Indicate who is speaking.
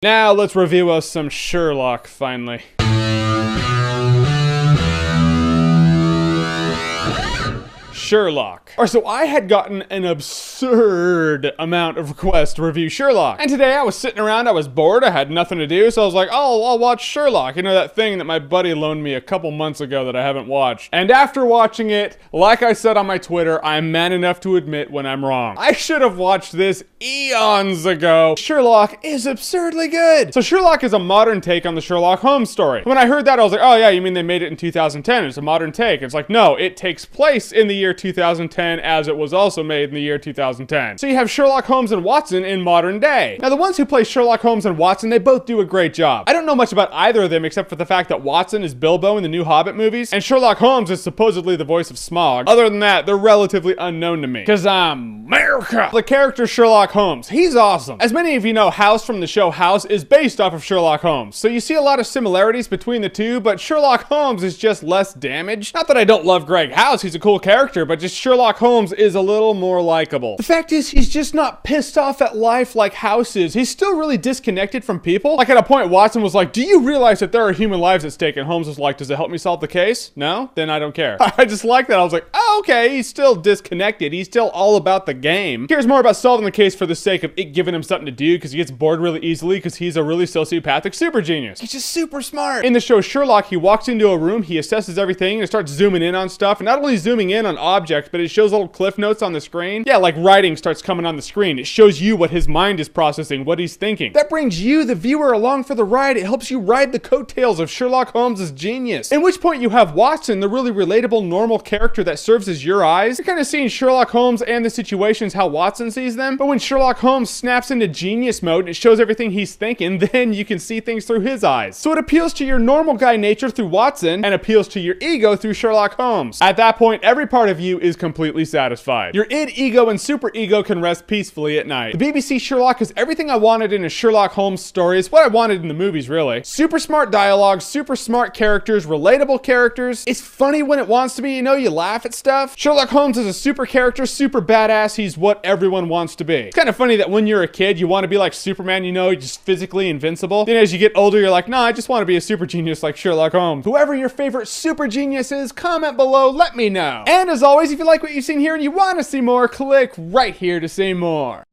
Speaker 1: Now let's review us some Sherlock, finally. Sherlock. Alright, so I had gotten an absurd amount of requests to review Sherlock. And today I was sitting around, I was bored, I had nothing to do, so I was like, oh, I'll watch Sherlock. You know, that thing that my buddy loaned me a couple months ago that I haven't watched. And after watching it, like I said on my Twitter, I'm man enough to admit when I'm wrong. I should have watched this eons ago. Sherlock is absurdly good. So Sherlock is a modern take on the Sherlock Holmes story. When I heard that, I was like, oh yeah, you mean they made it in 2010? It's a modern take. It's like, no, it takes place in the year 2010 as it was also made in the year 2010. So you have Sherlock Holmes and Watson in modern day. Now the ones who play Sherlock Holmes and Watson, they both do a great job. I don't know much about either of them except for the fact that Watson is Bilbo in the new Hobbit movies and Sherlock Holmes is supposedly the voice of Smaug. Other than that, they're relatively unknown to me. Cause I'm America! The character Sherlock Holmes, he's awesome. As many of you know, House from the show House is based off of Sherlock Holmes. So you see a lot of similarities between the two, but Sherlock Holmes is just less damaged. Not that I don't love Greg House, he's a cool character, but just Sherlock Holmes is a little more likable. The fact is, he's just not pissed off at life like House is. He's still really disconnected from people. Like at a point, Watson was like, do you realize that there are human lives at stake? And Holmes was like, does it help me solve the case? No? Then I don't care. I just like that. I was like, oh, okay, he's still disconnected. He's still all about the game. He cares more about solving the case for the sake of it giving him something to do because he gets bored really easily because he's a really sociopathic super genius. He's just super smart. In the show Sherlock, he walks into a room, he assesses everything and starts zooming in on stuff. And not only zooming in on objects, but it shows little cliff notes on the screen. Yeah, like writing starts coming on the screen. It shows you what his mind is processing, what he's thinking. That brings you, the viewer, along for the ride. It helps you ride the coattails of Sherlock Holmes' genius. In which point you have Watson, the really relatable, normal character that serves as your eyes. You're kind of seeing Sherlock Holmes and the situations how Watson sees them. But when Sherlock Holmes snaps into genius mode and it shows everything he's thinking, then you can see things through his eyes. So it appeals to your normal guy nature through Watson and appeals to your ego through Sherlock Holmes. At that point, every part of you is completely satisfied. Your id, ego, and super ego can rest peacefully at night. The BBC Sherlock is everything I wanted in a Sherlock Holmes story. It's what I wanted in the movies, really. Super smart dialogue, super smart characters, relatable characters. It's funny when it wants to be, you know, you laugh at stuff. Sherlock Holmes is a super character, super badass. He's what everyone wants to be. It's kind of funny that when you're a kid, you want to be like Superman, you know, just physically invincible. Then as you get older, you're like, nah, I just want to be a super genius like Sherlock Holmes. Whoever your favorite super genius is, comment below, let me know. And as always, if you like what you've seen here and you want to see more, click right here to see more.